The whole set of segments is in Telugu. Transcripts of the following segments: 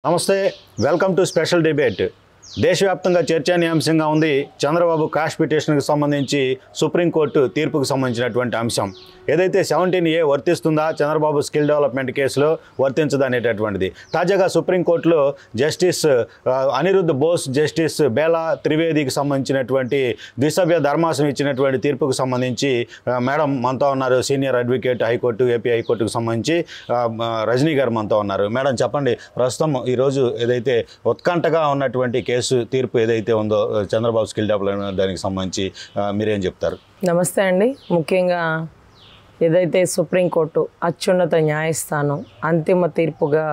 నమస్తే వెల్కమ్ టు స్పెషల్ డిబేట్ దేశవ్యాప్తంగా చర్చనీయాంశంగా ఉంది చంద్రబాబు క్వాష్ పిటిషన్కి సంబంధించి సుప్రీంకోర్టు తీర్పుకు సంబంధించినటువంటి అంశం ఏదైతే 17A వర్తిస్తుందా చంద్రబాబు స్కిల్ డెవలప్మెంట్ కేసులో వర్తించదా అనేటటువంటిది తాజాగా సుప్రీంకోర్టులో జస్టిస్ అనిరుద్ధ్ బోస్ జస్టిస్ బేలా త్రివేదికి సంబంధించినటువంటి ద్విసభ్య ధర్మాసనం ఇచ్చినటువంటి తీర్పుకు సంబంధించి మేడం మనతో ఉన్నారు సీనియర్ అడ్వకేట్ హైకోర్టు ఏపీ హైకోర్టుకు సంబంధించి రజనీ గారు మనతో ఉన్నారు మేడం చెప్పండి ప్రస్తుతం ఈరోజు ఏదైతే ఉత్కంఠగా ఉన్నటువంటి కేసు తీర్పు ఏదైతే ఉందో చంద్రబాబు స్కిల్ డెవలప్మెంట్ దానికి సంబంధించి మీరేం చెప్తారు? నమస్తే అండి. ముఖ్యంగా ఏదైతే సుప్రీంకోర్టు అత్యున్నత న్యాయస్థానం అంతిమ తీర్పుగా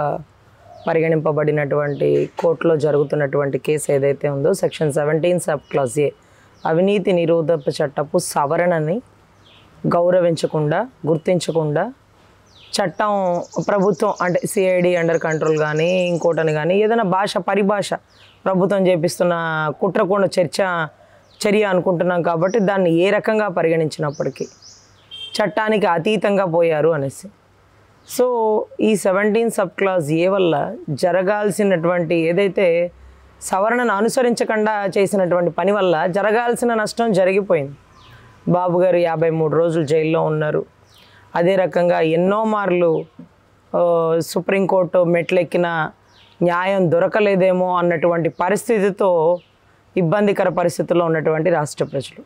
పరిగణింపబడినటువంటి కోర్టులో జరుగుతున్నటువంటి కేసు ఏదైతే ఉందో సెక్షన్ 17 సబ్ క్లాజ్ ఏ అవినీతి నిరోధక చట్టపు సవరణని గౌరవించకుండా గుర్తించకుండా చట్టం ప్రభుత్వం అంటే సిఐడి అండర్ కంట్రోల్ కానీ ఇంకోటని కానీ ఏదైనా పరిభాష ప్రభుత్వం చేపిస్తున్న కుట్రకోణ చర్య అనుకుంటున్నాం కాబట్టి దాన్ని ఏ రకంగా పరిగణించినప్పటికీ చట్టానికి అతీతంగా పోయారు అనేసి. సో ఈ 17 సబ్ క్లాజ్ ఏ వల్ల జరగాల్సినటువంటి ఏదైతే సవరణను అనుసరించకుండా చేసినటువంటి పని వల్ల జరగాల్సిన నష్టం జరిగిపోయింది. బాబు గారు 53 రోజులు జైల్లో ఉన్నారు. అదే రకంగా ఎన్నో మార్లు సుప్రీంకోర్టు మెట్లెక్కిన న్యాయం దొరకలేదేమో అన్నటువంటి పరిస్థితితో ఇబ్బందికర పరిస్థితుల్లో ఉన్నటువంటి రాష్ట్ర ప్రజలు.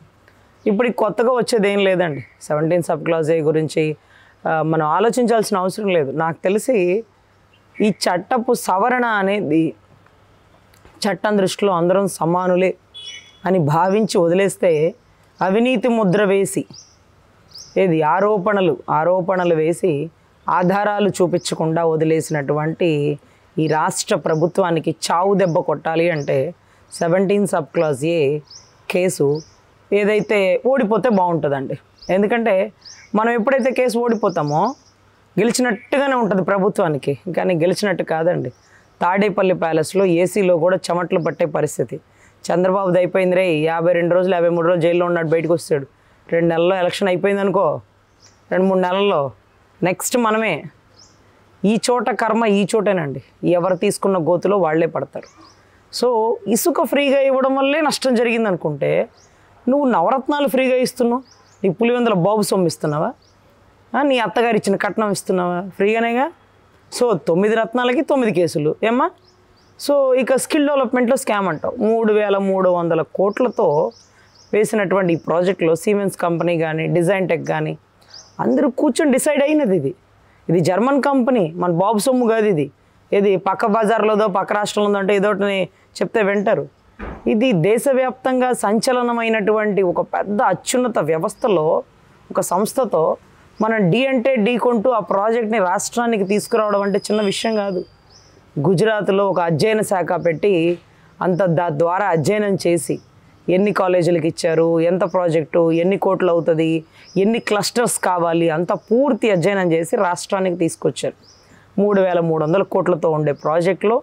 ఇప్పుడు కొత్తగా వచ్చేది ఏం లేదండి. 17 సబ్ క్లాజ్ ఏ గురించి మనం ఆలోచించాల్సిన అవసరం లేదు. నాకు తెలిసి ఈ చట్టపు సవరణ అనేది చట్టం దృష్టిలో అందరం సమానులే అని భావించి వదిలేస్తే అవినీతి ముద్ర వేసి ఆరోపణలు వేసి ఆధారాలు చూపించకుండా వదిలేసినటువంటి ఈ రాష్ట్ర ప్రభుత్వానికి చావు దెబ్బ కొట్టాలి అంటే 17 సబ్ క్లాజ్ ఏ కేసు ఏదైతే ఓడిపోతే బాగుంటుందండి. ఎందుకంటే మనం ఎప్పుడైతే కేసు ఓడిపోతామో గెలిచినట్టుగానే ఉంటుంది ప్రభుత్వానికి, కానీ గెలిచినట్టు కాదండి. తాడేపల్లి ప్యాలెస్లో ఏసీలో కూడా చెమట్లు పట్టే పరిస్థితి. చంద్రబాబుది అయిపోయింది రే 52 రోజులు 53 రోజులు జైల్లో ఉన్నాడు, బయటకు వస్తాడు. 2 నెలల్లో ఎలక్షన్ అయిపోయింది అనుకో, 2-3 నెలల్లో నెక్స్ట్ మనమే. ఈ చోట కర్మ ఈ చోటేనండి. ఎవరు తీసుకున్న గోతులో వాళ్ళే పడతారు. సో ఇసుక ఫ్రీగా ఇవ్వడం వల్లే నష్టం జరిగింది అనుకుంటే నువ్వు నవరత్నాలు ఫ్రీగా ఇస్తున్నావు, నీ పులివెందుల బాబు సొమ్ము ఇస్తున్నావా, నీ అత్తగారు ఇచ్చిన కట్నం ఇస్తున్నావా? ఫ్రీగానేగా. సో 9 రత్నాలకి 9 కేసులు ఏమ్మా. సో ఇక స్కిల్ డెవలప్మెంట్లో స్కామ్ అంటావు. 3,300 కోట్లతో వేసినటువంటి ఈ ప్రాజెక్టులో సిమెన్స్ కంపెనీ కానీ డిజైన్ టెక్ కానీ అందరూ కూర్చొని డిసైడ్ అయినది. ఇది జర్మన్ కంపెనీ, మన బాబు సొమ్ము కాదు ఇది. ఇది పక్క బజార్లోదో పక్క రాష్ట్రంలో అంటే ఏదోటి చెప్తే వింటారు. ఇది దేశవ్యాప్తంగా సంచలనమైనటువంటి ఒక పెద్ద అత్యున్నత వ్యవస్థలో ఒక సంస్థతో మనం డి అంటే ఢీ కొంటూ ఆ ప్రాజెక్ట్ని రాష్ట్రానికి తీసుకురావడం అంటే చిన్న విషయం కాదు. గుజరాత్లో ఒక అధ్యయన శాఖ పెట్టి ద్వారా అధ్యయనం చేసి ఎన్ని కాలేజీలకు ఇచ్చారు, ఎంత ప్రాజెక్టు, ఎన్ని కోట్లు అవుతుంది, ఎన్ని క్లస్టర్స్ కావాలి, అంత పూర్తి అధ్యయనం చేసి రాష్ట్రానికి తీసుకొచ్చారు. 3,300 కోట్లతో ఉండే ప్రాజెక్టులో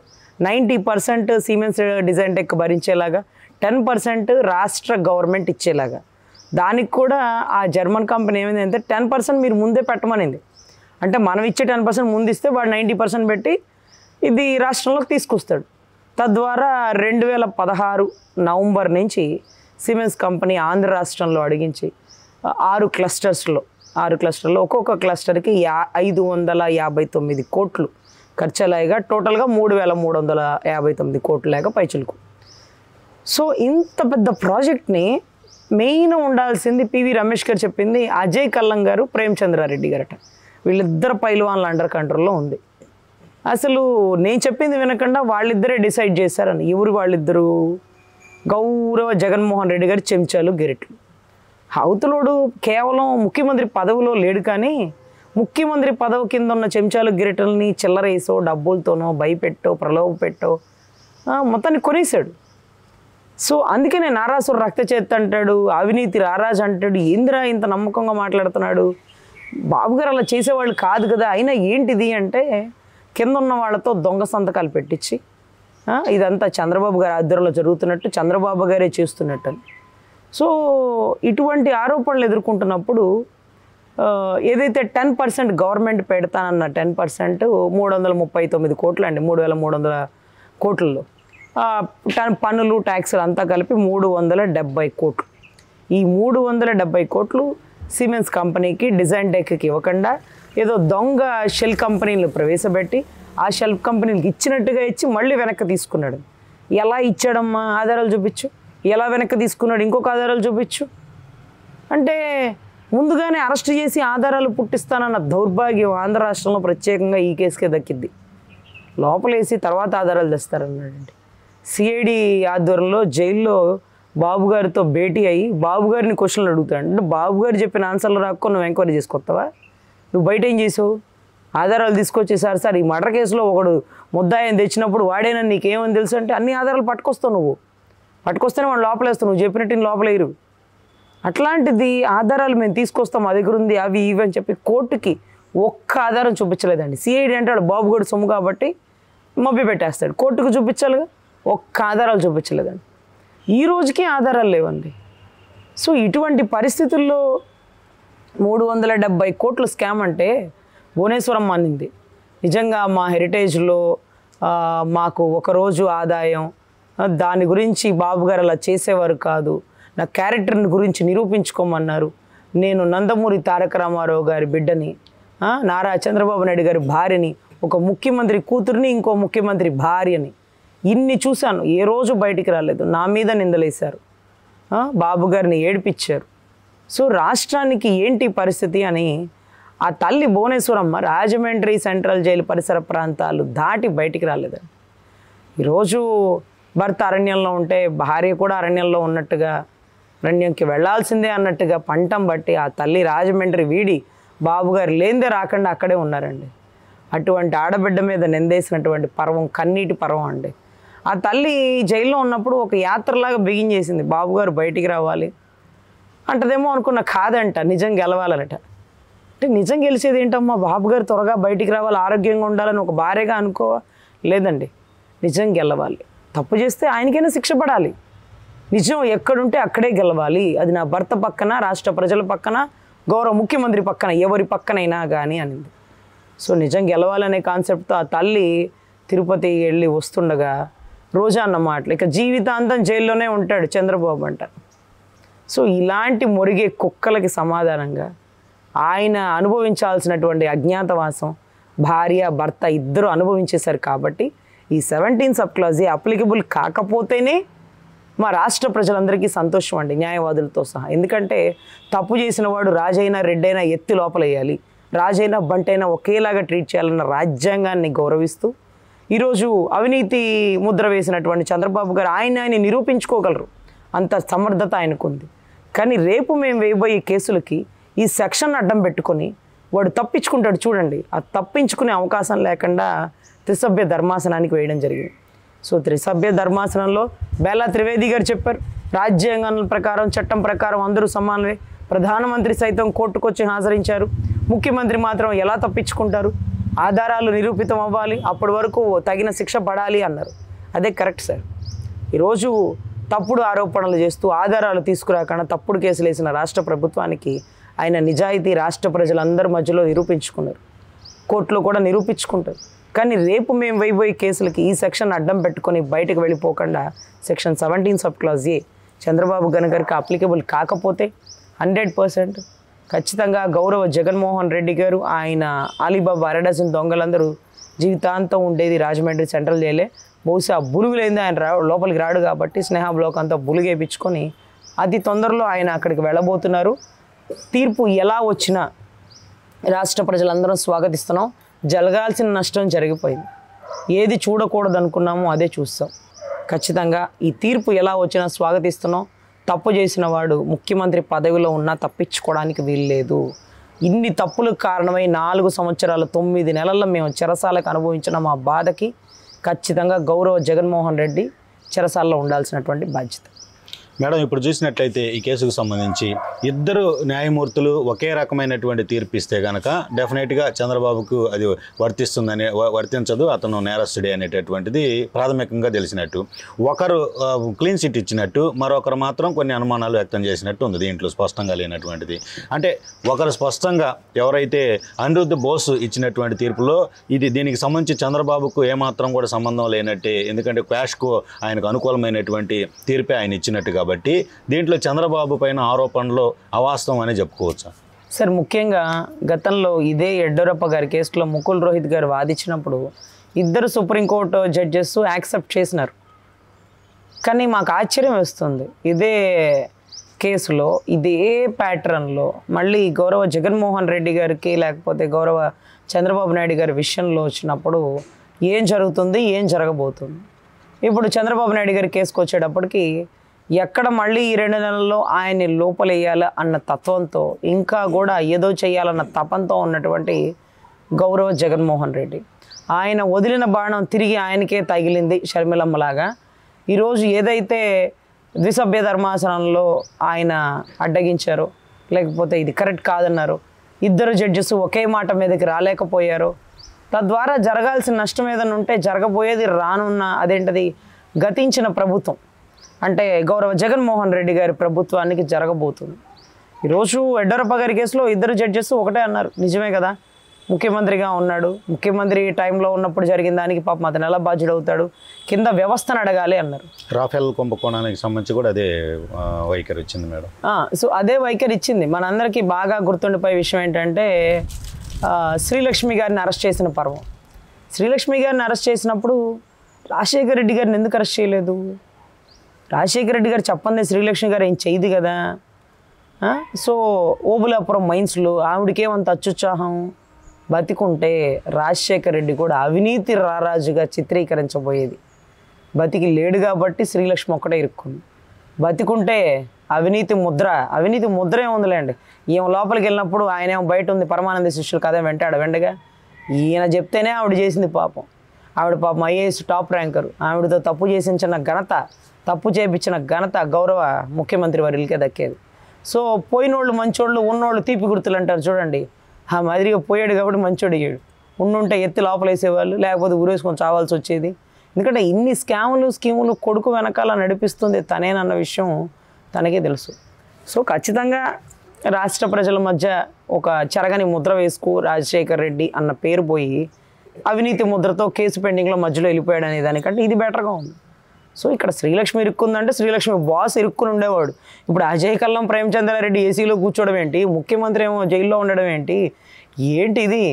90% సిమెన్స్ డిజైన్ టెక్ భరించేలాగా, 10% రాష్ట్ర గవర్నమెంట్ ఇచ్చేలాగా. దానికి కూడా ఆ జర్మన్ కంపెనీ ఏమైందంటే 10% మీరు ముందే పెట్టమనింది. అంటే మనం ఇచ్చే 10% ముందు ఇస్తే వాడు 90% పెట్టి ఇది రాష్ట్రంలోకి తీసుకొస్తాడు. తద్వారా 2016 నవంబర్ నుంచి సిమెన్స్ కంపెనీ ఆంధ్ర రాష్ట్రంలో అడిగించి 6 క్లస్టర్స్లో ఒక్కొక్క క్లస్టర్కి 559 కోట్లు ఖర్చులాగా టోటల్గా 3,359 కోట్లు లేక పైచులకు. సో ఇంత పెద్ద ప్రాజెక్ట్ని మెయిన్ ఉండాల్సింది పివి రమేష్ గారు చెప్పింది అజయ్ కల్లం గారు, ప్రేమచంద్రారెడ్డి గారట. వీళ్ళిద్దరు పైల్వాన్ల అండర్ కంట్రోల్లో ఉంది. అసలు నేను చెప్పింది వినకుండా వాళ్ళిద్దరే డిసైడ్ చేశారని. ఎవరు వాళ్ళిద్దరూ? గౌరవ జగన్మోహన్ రెడ్డి గారి చెంచాలు గిరెట్లు. అవతలోడు కేవలం ముఖ్యమంత్రి పదవిలో లేడు, కానీ ముఖ్యమంత్రి పదవి కింద ఉన్న చెంచాలు గిరెటల్ని చిల్లరేసో డబ్బులతోనో భయపెట్టో ప్రలోభ పెట్టో మొత్తాన్ని కొనేసాడు. సో అందుకనే నారాసురు రక్త చేత అంటాడు, అవినీతి రారాజు అంటాడు. ఏందిరా ఇంత నమ్మకంగా మాట్లాడుతున్నాడు? బాబు గారు అలా చేసేవాళ్ళు కాదు కదా. అయినా ఏంటిది అంటే కింద ఉన్న వాళ్ళతో దొంగ సంతకాలు పెట్టించి ఇదంతా చంద్రబాబు గారి ఆధ్వర్యంలో జరుగుతున్నట్టు, చంద్రబాబు గారే చేస్తున్నట్టు. సో ఇటువంటి ఆరోపణలు ఎదుర్కొంటున్నప్పుడు ఏదైతే 10% గవర్నమెంట్ పెడతానన్న 10% 339 కోట్లు అండి, 3300 కోట్లలో పన్నులు ట్యాక్సులు అంతా కలిపి 370 కోట్లు. ఈ 370 కోట్లు సిమెన్స్ కంపెనీకి డిజైన్ టెక్కి ఇవ్వకుండా ఏదో దొంగ షెల్ కంపెనీలు ప్రవేశపెట్టి ఆ షెల్ కంపెనీలకు ఇచ్చినట్టుగా ఇచ్చి మళ్ళీ వెనక్కి తీసుకున్నాడు. ఎలా ఇచ్చాడమ్మా? ఆధారాలు చూపించు. ఎలా వెనక్కి తీసుకున్నాడు? ఇంకొక ఆధారాలు చూపించు. అంటే ముందుగానే అరెస్ట్ చేసి ఆధారాలు పుట్టిస్తానన్న దౌర్భాగ్యం ఆంధ్ర రాష్ట్రంలో ప్రత్యేకంగా ఈ కేసుకే దక్కింది. లోపలేసి తర్వాత ఆధారాలు తెస్తారన్నాడండి. సిఐడి ఆధ్వర్యంలో జైల్లో బాబు గారితో భేటీ అయ్యి బాబు గారిని క్వశ్చన్లు అడుగుతాడు. అంటే బాబు గారు చెప్పిన ఆన్సర్లు రాకుండా నువ్వు ఎంక్వైరీ చేసుకొస్తావా? నువ్వు బయట ఏం చేసావు? ఆధారాలు తీసుకొచ్చేసారు సార్, ఈ మర్డర్ కేసులో ఒకడు ముద్దాయిని తెచ్చినప్పుడు వాడేనా నీకేమని తెలుసు అంటే అన్ని ఆధారాలు పట్టుకొస్తావు. నువ్వు పట్టుకొస్తేనే వాడు లోపలేస్తావు, నువ్వు చెప్పినట్టు లోపలేరు. అట్లాంటిది ఆధారాలు మేము తీసుకొస్తాం, మా దగ్గర ఉంది అవి ఇవి అని చెప్పి కోర్టుకి ఒక్క ఆధారం చూపించలేదండి. సిఐడి అంటే వాడు బాబు గడు సొమ్ము కాబట్టి మభ్య పెట్టేస్తాడు, కోర్టుకు చూపించాలిగా, ఒక్క ఆధారాలు చూపించలేదండి. ఈ రోజుకి ఆధారాలు లేవండి. సో ఇటువంటి పరిస్థితుల్లో 370 కోట్ల స్కామ్ అంటే భువనేశ్వరం అనింది. నిజంగా మా హెరిటేజ్లో మాకు ఒకరోజు ఆదాయం, దాని గురించి బాబు గారు అలా చేసేవారు కాదు, నా క్యారెక్టర్ని గురించి నిరూపించుకోమన్నారు. నేను నందమూరి తారక రామారావు గారి బిడ్డని, నారా చంద్రబాబు నాయుడు గారి భార్యని, ఒక ముఖ్యమంత్రి కూతురిని, ఇంకో ముఖ్యమంత్రి భార్యని ఇన్ని చూశాను. ఏ రోజు బయటికి రాలేదు. నా మీద నిందలేశారు, బాబు గారిని ఏడిపించారు. సో రాష్ట్రానికి ఏంటి పరిస్థితి అని ఆ తల్లి భువనేశ్వరమ్మ రాజమండ్రి సెంట్రల్ జైలు పరిసర ప్రాంతాలు దాటి బయటికి రాలేదండి. ఈరోజు భర్త అరణ్యంలో ఉంటే భార్య కూడా అరణ్యంలో ఉన్నట్టుగా, అరణ్యంకి వెళ్లాల్సిందే అన్నట్టుగా పంటం బట్టి ఆ తల్లి రాజమండ్రి వీడి బాబు గారు లేందే రాకుండా అక్కడే ఉన్నారండి. అటువంటి ఆడబిడ్డ మీద నిందేసినటువంటి పర్వం కన్నీటి పర్వం అండి. ఆ తల్లి జైల్లో ఉన్నప్పుడు ఒక యాత్రలాగా బిగించేసింది, బాబు గారు బయటికి రావాలి అంటదేమో అనుకున్న, కాదంట, నిజం గెలవాలనట. అంటే నిజం గెలిచేది ఏంటమ్మా? బాబు గారు త్వరగా బయటికి రావాలి, ఆరోగ్యంగా ఉండాలని ఒక భార్యగా అనుకోవా? లేదండి, నిజం గెలవాలి. తప్పు చేస్తే ఆయనకైనా శిక్ష పడాలి. నిజం ఎక్కడుంటే అక్కడే గెలవాలి. అది నా భర్త పక్కన, రాష్ట్ర ప్రజల పక్కన, గౌరవ ముఖ్యమంత్రి పక్కన, ఎవరి పక్కనైనా కానీ అనింది. సో నిజం గెలవాలనే కాన్సెప్ట్తో ఆ తల్లి తిరుపతి వెళ్ళి వస్తుండగా రోజా అన్న మాటలు, ఇక జీవితాంతం జైల్లోనే ఉంటాడు చంద్రబాబు అంట. సో ఇలాంటి మొరిగే కుక్కలకి సమాధానంగా ఆయన అనుభవించాల్సినటువంటి అజ్ఞాతవాసం భార్య భర్త ఇద్దరు అనుభవించేశారు. కాబట్టి ఈ 17 సబ్ క్లాజ్ అప్లికబుల్ కాకపోతేనే మా రాష్ట్ర ప్రజలందరికీ సంతోషం అండి, న్యాయవాదులతో సహా. ఎందుకంటే తప్పు చేసిన వాడు రాజైనా రెడ్డైనా ఎత్తి లోపలేయాలి, రాజైనా బంటైనా ఒకేలాగా ట్రీట్ చేయాలన్న రాజ్యాంగాన్ని గౌరవిస్తూ ఈరోజు అవినీతి ముద్ర వేసినటువంటి చంద్రబాబు గారు ఆయన నిరూపించుకోగలరు, అంత సమర్థత ఆయనకుంది. కానీ రేపు మేము వేయబోయే కేసులకి ఈ సెక్షన్ అడ్డం పెట్టుకొని వాడు తప్పించుకుంటాడు చూడండి. ఆ తప్పించుకునే అవకాశం లేకుండా త్రిసభ్య ధర్మాసనానికి వేయడం జరిగింది. సో త్రిసభ్య ధర్మాసనంలో బేలా త్రివేది గారు చెప్పారు, రాజ్యాంగం ప్రకారం చట్టం ప్రకారం అందరూ సమానమే. ప్రధానమంత్రి సైతం కోర్టుకొచ్చి హాజరించారు, ముఖ్యమంత్రి మాత్రం ఎలా తప్పించుకుంటారు? ఆధారాలు నిరూపితం అవ్వాలి, అప్పటి వరకు తగిన శిక్ష పడాలి అన్నారు. అదే కరెక్ట్ సార్. ఈరోజు తప్పుడు ఆరోపణలు చేస్తూ ఆధారాలు తీసుకురాకుండా తప్పుడు కేసులు వేసిన రాష్ట్ర ప్రభుత్వానికి ఆయన నిజాయితీ రాష్ట్ర ప్రజలందరి మధ్యలో నిరూపించుకున్నారు, కోర్టులో కూడా నిరూపించుకుంటారు. కానీ రేపు మేము వేయబోయే కేసులకి ఈ సెక్షన్ అడ్డం పెట్టుకొని బయటకు వెళ్ళిపోకుండా section 17 sub clause A Chandrababu గారికి అప్లికబుల్ కాకపోతే 100% ఖచ్చితంగా గౌరవ జగన్మోహన్ రెడ్డి గారు, ఆయన అలీబాబా అరడజన్ దొంగలందరూ జీవితాంతం ఉండేది రాజమండ్రి సెంట్రల్ జైలే. బహుశా బులుగులైంది, ఆయన లోపలికి రాడు కాబట్టి స్నేహ బ్లాక్ అంతా బులుగేపించుకొని అతి తొందరలో ఆయన అక్కడికి వెళ్ళబోతున్నారు. తీర్పు ఎలా వచ్చినా రాష్ట్ర ప్రజలందరం స్వాగతిస్తున్నాం. జరగాల్సిన నష్టం జరిగిపోయింది, ఏది చూడకూడదు అనుకున్నామో అదే చూస్తాం. ఖచ్చితంగా ఈ తీర్పు ఎలా వచ్చినా స్వాగతిస్తున్నాం. తప్పు చేసిన వాడు ముఖ్యమంత్రి పదవిలో ఉన్నా తప్పించుకోవడానికి వీల్లేదు. ఇన్ని తప్పులకు కారణమై 4 సంవత్సరాల 9 నెలల్లో మేము చెరసాలకు అనుభవించిన మా బాధకి ఖచ్చితంగా గౌరవ జగన్మోహన్ రెడ్డి చెరసాలలో ఉండాల్సినటువంటి బాధ్యత. మేడం, ఇప్పుడు చూసినట్లయితే ఈ కేసుకు సంబంధించి ఇద్దరు న్యాయమూర్తులు ఒకే రకమైనటువంటి తీర్పు ఇస్తే కనుక డెఫినెట్గా చంద్రబాబుకు అది వర్తించదు, అతను నేరస్తుడే అనేటటువంటిది ప్రాథమికంగా తెలిసినట్టు. ఒకరు క్లీన్ చిట్ ఇచ్చినట్టు, మరొకరు మాత్రం కొన్ని అనుమానాలు వ్యక్తం చేసినట్టు ఉంది దీంట్లో స్పష్టంగా లేనటువంటిది. అంటే ఒకరు స్పష్టంగా ఎవరైతే అనిరుద్ధ్ బోస్ ఇచ్చినటువంటి తీర్పులో దీనికి సంబంధించి చంద్రబాబుకు ఏమాత్రం కూడా సంబంధం లేనట్టే, ఎందుకంటే క్వాష్కు ఆయనకు అనుకూలమైనటువంటి తీర్పే ఆయన ఇచ్చినట్టు కాబట్టి దీంట్లో చంద్రబాబు పైన ఆరోపణలు అవాస్తవం అని చెప్పుకోవచ్చు. సార్, ముఖ్యంగా గతంలో ఇదే యడ్యూరప్ప గారి కేసులో ముకుల్ రోహిత్ గారు వాదించినప్పుడు ఇద్దరు సుప్రీంకోర్టు జడ్జెస్ యాక్సెప్ట్ చేసినారు. కానీ మాకు ఆశ్చర్యం వేస్తుంది, ఇదే కేసులో ఇదే ప్యాటర్న్లో మళ్ళీ గౌరవ జగన్మోహన్ రెడ్డి గారికి లేకపోతే గౌరవ చంద్రబాబు నాయుడు గారి విషయంలో వచ్చినప్పుడు ఏం జరుగుతుంది, ఏం జరగబోతుంది. ఇప్పుడు చంద్రబాబు నాయుడు గారి కేసుకు వచ్చేటప్పటికి ఎక్కడ మళ్ళీ ఈ 2 నెలల్లో ఆయన్ని లోపలేయాలి అన్న తత్వంతో, ఇంకా కూడా ఏదో చేయాలన్న తపంతో ఉన్నటువంటి గౌరవ జగన్మోహన్ రెడ్డి, ఆయన వదిలిన బాణం తిరిగి ఆయనకే తగిలింది షర్మిలమ్మలాగా. ఈరోజు ఏదైతే ద్విసభ్య ధర్మాసనంలో ఆయన అడ్డగించారో, లేకపోతే ఇది కరెక్ట్ కాదన్నారు, ఇద్దరు జడ్జెస్ ఒకే మాట మీదకి రాలేకపోయారో, తద్వారా జరగాల్సిన నష్టం ఏదైనా ఉంటే జరగబోయేది రానున్న అదేంటది గతించిన ప్రభుత్వం అంటే గౌరవ జగన్మోహన్ రెడ్డి గారి ప్రభుత్వానికి జరగబోతుంది. ఈరోజు యడ్యూరప్ప గారి కేసులో ఇద్దరు జడ్జెస్ ఒకటే అన్నారు, నిజమే కదా, ముఖ్యమంత్రిగా ఉన్నాడు, ముఖ్యమంత్రి టైంలో ఉన్నప్పుడు జరిగిన దానికి పాపం అతను ఎలా బాధ్యుడవుతాడు, కింద వ్యవస్థను అడగాలి అన్నారు. రాఫెల్ కుంభకోణానికి సంబంధించి కూడా అదే వైఖరి ఇచ్చింది మేడం. సో అదే వైఖరి ఇచ్చింది. మనందరికీ బాగా గుర్తుండిపోయే విషయం ఏంటంటే శ్రీలక్ష్మి గారిని అరెస్ట్ చేసిన పర్వం. శ్రీలక్ష్మి గారిని అరెస్ట్ చేసినప్పుడు రాజశేఖర రెడ్డి గారిని ఎందుకు అరెస్ట్ చేయలేదు? రాజశేఖర రెడ్డి గారు చెప్పండి, శ్రీలక్ష్మి గారు ఏం చేయదు కదా. సో ఓబులాపురం మైన్స్లో ఆవిడకేమంత అత్యుత్సాహం, బతికుంటే రాజశేఖర రెడ్డి కూడా అవినీతి రారాజుగా చిత్రీకరించబోయేది. బతికి లేడు కాబట్టి శ్రీలక్ష్మి ఒక్కటే ఇరుక్కుంది. బతికుంటే అవినీతి ముద్ర ఏముందిలేండి. ఈమె లోపలికి వెళ్ళినప్పుడు ఆయన ఏమో బయట ఉంది, పరమానంద శిష్యులు కథ వెంటగా ఈయన చెప్తేనే ఆవిడ చేసింది పాపం. ఆవిడ పాపం ఐఏఎస్ టాప్ ర్యాంకరు, ఆవిడతో తప్పు చేయించిన ఘనత గౌరవ ముఖ్యమంత్రి వర్యులకే దక్కేది. సో పోయినోళ్ళు మంచోళ్ళు, ఉన్నోళ్ళు తీపి గుర్తులు అంటారు చూడండి, ఆ మాదిరిగా పోయాడు కాబట్టి మంచోడు అయ్యాడు. ఉండుంటే ఎత్తి లోపలేసేవాళ్ళు, లేకపోతే ఊరేసుకొని చావాల్సి వచ్చేది. ఎందుకంటే ఇన్ని స్కీములు కొడుకు వెనకాల నడిపిస్తుంది తనేనన్న విషయం తనకే తెలుసు. సో ఖచ్చితంగా రాష్ట్ర ప్రజల మధ్య ఒక చెరగని ముద్ర వేసుకు రాజశేఖర్ రెడ్డి అన్న పేరు పోయి అవినీతి ముద్రతో కేసు పెండింగ్లో మధ్యలో వెళ్ళిపోయాడు అనే దానికంటే ఇది బెటర్గా ఉంది. సో ఇక్కడ శ్రీలక్ష్మి ఇరుక్కుందంటే శ్రీలక్ష్మి బాస్ ఇరుక్కుని ఉండేవాడు. ఇప్పుడు అజయ్ కల్లం ప్రేమచంద్రారెడ్డి ఏసీలో కూర్చోవడం ఏంటి, ముఖ్యమంత్రి ఏమో జైల్లో ఉండడం ఏంటి ఇది?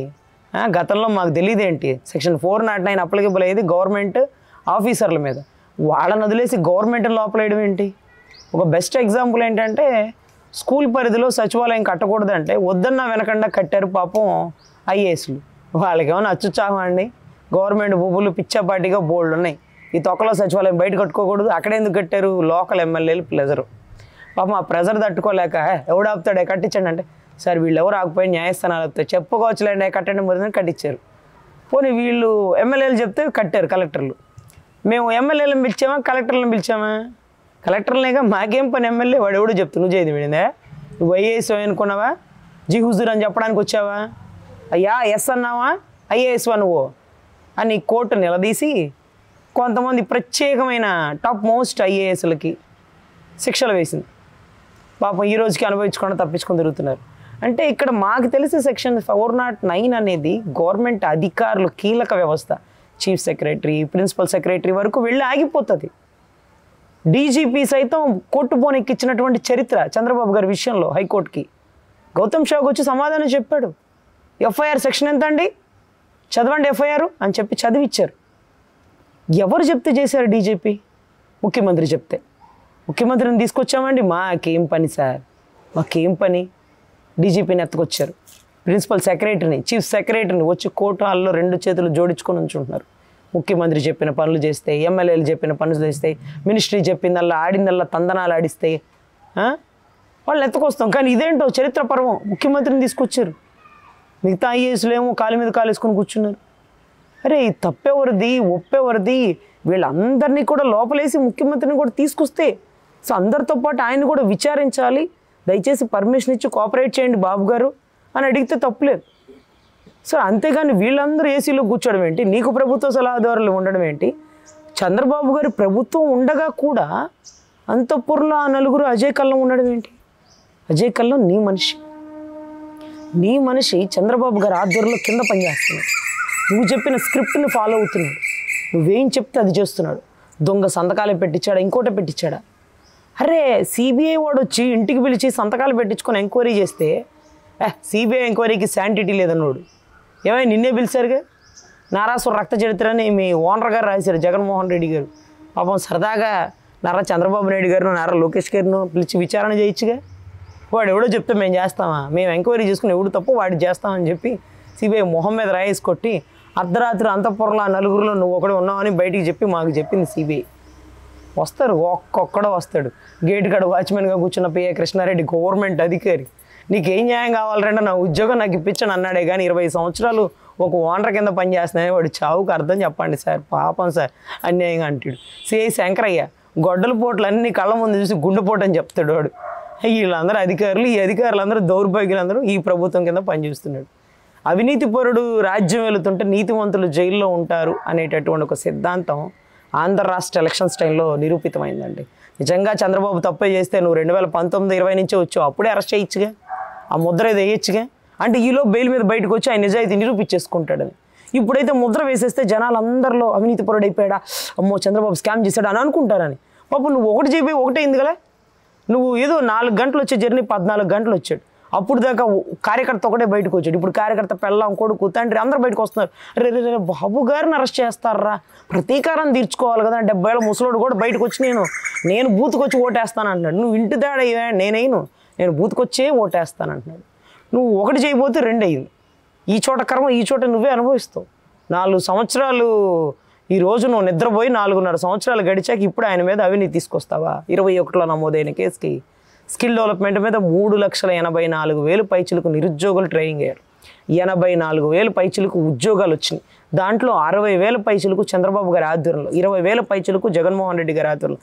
గతంలో మాకు తెలియదేంటి, సెక్షన్ 409 అప్లికబుల్ అయ్యేది గవర్నమెంట్ ఆఫీసర్ల మీద, వాళ్ళని వదిలేసి గవర్నమెంట్ లోపలేయడం ఏంటి? ఒక బెస్ట్ ఎగ్జాంపుల్ ఏంటంటే స్కూల్ పరిధిలో సచివాలయం కట్టకూడదంటే వద్దన్నా వెనకుండా కట్టారు పాపం ఐఏఎస్లు. వాళ్ళకి ఏమైనా అత్యుత్సాహం అండి? గవర్నమెంట్ భూములు పిచ్చాపాటిగా బోల్డ్ ఉన్నాయి, ఈ తొక్కలో సచివాలయం బయట కట్టుకోకూడదు, అక్కడే ఎందుకు కట్టారు? లోకల్ ఎమ్మెల్యేలు ప్రెజరు. పాపం ఆ ప్రెజర్ తట్టుకోలేక ఎవడు ఆపుతాడే కట్టించండి అంటే, సార్ వీళ్ళు ఎవరు ఆగిపోయి న్యాయస్థానాలు ఆపుతాయి, చెప్పుకోవచ్చులేండి కట్టండి మరి కట్టించారు. పోనీ వీళ్ళు ఎమ్మెల్యేలు చెప్తే కట్టారు కలెక్టర్లు. మేము ఎమ్మెల్యేలను పిలిచామా కలెక్టర్లను పిలిచామా? కలెక్టర్లేగా మాకేం పని, ఎమ్మెల్యే వాడు ఎవడో చెప్తు నువ్వు చేయదు వీడిందే, నువ్వు ఐఏఎస్ అనుకున్నావా, జీ హుజూర్ అని చెప్పడానికి వచ్చావా, అయ్యా ఎస్ అన్నావా, ఐఏఎస్ నువ్వు అని కోర్టు నిలదీసి కొంతమంది ప్రత్యేకమైన టాప్ మోస్ట్ ఐఏఎస్లకి శిక్షలు వేసింది. పాపం ఈ రోజుకి అనుభవించకుండా తప్పించుకొని తిరుగుతున్నారు. అంటే ఇక్కడ మాకు తెలిసి సెక్షన్ 409 అనేది గవర్నమెంట్ అధికారులు కీలక వ్యవస్థ, చీఫ్ సెక్రటరీ ప్రిన్సిపల్ సెక్రటరీ వరకు వెళ్ళి ఆగిపోతుంది. డీజీపీ సైతం కోర్టు పోనెక్కిచ్చినటువంటి చరిత్ర చంద్రబాబు గారి విషయంలో హైకోర్టుకి గౌతమ్ షాకు వచ్చి సమాధానం చెప్పాడు. ఎఫ్ఐఆర్ సెక్షన్ ఎంత అండి, చదవండి ఎఫ్ఐఆర్ అని చెప్పి చదివిచ్చారు. ఎవరు చెప్తే చేశారు? డీజీపీ, ముఖ్యమంత్రి చెప్తే. ముఖ్యమంత్రిని తీసుకొచ్చామండి, మాకేం పని సార్, మాకేం పని? డీజీపీని ఎత్తుకొచ్చారు, ప్రిన్సిపల్ సెక్రటరీని చీఫ్ సెక్రటరీని వచ్చి కోర్టు హాల్లో 2 చేతులు జోడించుకొని ఉంచుంటున్నారు. ముఖ్యమంత్రి చెప్పిన పనులు చేస్తే, ఎమ్మెల్యేలు చెప్పిన పనులు చేస్తే, మినిస్ట్రీ చెప్పిందల్లా ఆడిందల్లా తందనాలు ఆడిస్తే వాళ్ళని ఎత్తుకొస్తాం. కానీ ఇదేంటో చరిత్ర పర్వం, ముఖ్యమంత్రిని తీసుకొచ్చారు. మిగతా ఐఏఎస్లు ఏమో కాలు మీద కాలు వేసుకొని కూర్చున్నారు. అరే ఈ తప్పెవరిది, ఒప్పెవరిది? వీళ్ళందరినీ కూడా లోపలేసి ముఖ్యమంత్రిని కూడా తీసుకొస్తే సో అందరితో పాటు ఆయన కూడా విచారించాలి, దయచేసి పర్మిషన్ ఇచ్చి కోఆపరేట్ చేయండి బాబు గారు అని అడిగితే తప్పులేదు. సో అంతేగాని వీళ్ళందరూ ఏసీలో కూర్చోవడం ఏంటి, నీకు ప్రభుత్వ సలహాదారులు ఉండడం ఏంటి? చంద్రబాబు గారి ప్రభుత్వం ఉండగా కూడా అంతఃపురంలో ఆ నలుగురు అజయ్ కల్లం ఉండడం ఏంటి? అజయ్ కల్లం నీ మనిషి చంద్రబాబు గారి ఆధ్వర్యంలో కింద పనిచేస్తున్నాడు. నువ్వు చెప్పిన స్క్రిప్ట్ని ఫాలో అవుతున్నాడు, నువ్వేం చెప్తే అది చేస్తున్నాడు. దొంగ సంతకాలు పెట్టించాడా, ఇంకోటి పెట్టించాడా? అరే సిబిఐ వాడు వచ్చి ఇంటికి పిలిచి సంతకాలు పెట్టించుకొని ఎంక్వైరీ చేస్తే సిబిఐ ఎంక్వైరీకి శాంటిటీ లేదన్నాడు. ఏమైనా నిన్నే పిలిచారుగా, నారాసుర రక్త చరిత్రని మీ ఓనర్ గారు రాశారు జగన్మోహన్ రెడ్డి గారు. పాపం సరదాగా నారా చంద్రబాబు నాయుడు గారు నారా లోకేష్ గారిను పిలిచి విచారణ చేయొచ్చుగా. వాడు ఎవడో చెప్తే మేము చేస్తామా, మేము ఎంక్వైరీ చేసుకుని ఎవడు తప్పు వాడు చేస్తామని చెప్పి సిబిఐ మొహం మీద రాయేసి కొట్టి అర్ధరాత్రి అంతఃపురంలో ఆ నలుగురిలో నువ్వు ఒకడు ఉన్నావని బయటికి చెప్పి మాకు చెప్పింది సిబిఐ. వస్తారు, ఒక్కొక్కడో వస్తాడు. గేట్ కాడ వాచ్మెన్గా కూర్చున్న పిఏ కృష్ణారెడ్డి గవర్నమెంట్ అధికారి. నీకేం న్యాయం కావాలంటే నా ఉద్యోగం నాకు ఇప్పించని అన్నాడే కానీ 20 సంవత్సరాలు ఒక ఓనర్ కింద పనిచేస్తున్నాయి. వాడు చావుకు అర్థం చెప్పండి సార్, పాపం సార్ అన్యాయంగా అంటాడు. సిఐ శంకరయ్య గొడ్డల పోట్లు అన్ని కళ్ళ ముందు చూసి గుండెపోటు అని చెప్తాడు వాడు. వీళ్ళందరూ అధికారులు, ఈ అధికారులందరూ దౌర్భాగ్యులందరూ ఈ ప్రభుత్వం కింద పనిచేస్తున్నాడు. అవినీతి పరుడు రాజ్యం వెళుతుంటే నీతివంతులు జైల్లో ఉంటారు అనేటటువంటి ఒక సిద్ధాంతం ఆంధ్ర రాష్ట్ర ఎలక్షన్స్ టైంలో నిరూపితమైందండి. నిజంగా చంద్రబాబు తప్పే చేస్తే నువ్వు 2019-20 నుంచే వచ్చావు, అప్పుడే అరెస్ట్ చేయొచ్చుగా, ఆ ముద్ర ఏదో వేయచ్చుగా. అంటే ఈలో బెయిల్ మీద బయటకు వచ్చి ఆయన నిజాయితీ నిరూపించేసుకుంటాడని. ఇప్పుడైతే ముద్ర వేసేస్తే జనాలందరిలో అవినీతి పరుడు అయిపోయాడా, అమ్మో చంద్రబాబు స్కామ్ చేశాడు అని అనుకుంటారని. పాపం నువ్వు ఒకటి చెప్పి ఒకటే అయింది కదా. నువ్వు ఏదో 4 గంటలు వచ్చే జర్నీ 14 గంటలు వచ్చాడు. అప్పుడు దాకా కార్యకర్త ఒకటే బయటకు వచ్చాడు. ఇప్పుడు కార్యకర్త పెళ్ళాం, కొడుకు, తండ్రి అందరూ బయటకు వస్తున్నారు. రే బాబు గారిని అరెస్ట్ చేస్తారా, ప్రతీకారం తీర్చుకోవాలి కదా. 70 ఏళ్ళ ముసలోడు కూడా బయటకు వచ్చి నేను బూత్కొచ్చి ఓటేస్తాను అంటున్నాడు. నువ్వు ఇంటి దాడ నేను బూత్కొచ్చే ఓటేస్తాను అంటున్నాడు. నువ్వు ఒకటి చేయబోతే 2 అయింది. ఈ చోట కర్మ ఈ చోట నువ్వే అనుభవిస్తావు. 4 సంవత్సరాలు ఈ రోజు నువ్వు నిద్రపోయి 4.5 సంవత్సరాలు గడిచాక ఇప్పుడు ఆయన మీద అవినీతి తీసుకొస్తావా? 21లో నమోదైన కేసుకి స్కిల్ డెవలప్మెంట్ మీద 3,84,000 పైచిలకు నిరుద్యోగులు ట్రైనింగ్ అయ్యారు. 84,000 పైచిలకు ఉద్యోగాలు వచ్చినాయి. దాంట్లో 60,000 పైచిలకు చంద్రబాబు గారి ఆధ్వర్యంలో, 20,000 పైచిలకు జగన్మోహన్ రెడ్డి గారి ఆధ్వర్యంలో.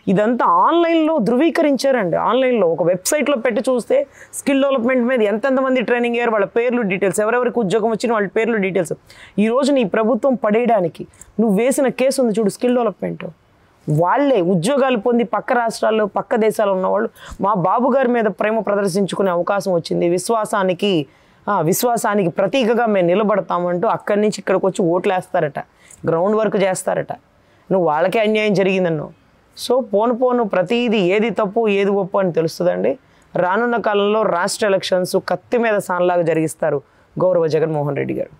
ఇదంతా ఆన్లైన్లో ధృవీకరించారండి. ఆన్లైన్లో ఒక వెబ్సైట్లో పెట్టి చూస్తే స్కిల్ డెవలప్మెంట్ మీద ఎంతెంతమంది ట్రైనింగ్ అయ్యారు, వాళ్ళ పేర్లు డీటెయిల్స్, ఎవరెవరికి ఉద్యోగం వచ్చిన వాళ్ళ పేర్లు డీటెయిల్స్. ఈరోజు నీ ప్రభుత్వం పడేయడానికి నువ్వు వేసిన కేసు ఉంది చూడు, స్కిల్ డెవలప్మెంట్. వాళ్ళే ఉద్యోగాలు పొంది పక్క రాష్ట్రాల్లో పక్క దేశాల్లో ఉన్నవాళ్ళు మా బాబు గారి మీద ప్రేమ ప్రదర్శించుకునే అవకాశం వచ్చింది, విశ్వాసానికి ప్రతీకగా మేము నిలబడతామంటూ అక్కడి నుంచి ఇక్కడికి వచ్చి ఓట్లు వేస్తారట, గ్రౌండ్ వర్క్ చేస్తారట. నువ్వు వాళ్ళకే అన్యాయం జరిగిందన్నావు. సో పోను ప్రతిదీ ఏది తప్పు ఏది ఒప్పు అని తెలుస్తుందండి. రానున్న కాలంలో రాష్ట్ర ఎలక్షన్స్ కత్తి మీద సాన్లాగా జరిగిస్తారు గౌరవ జగన్మోహన్ రెడ్డి గారు.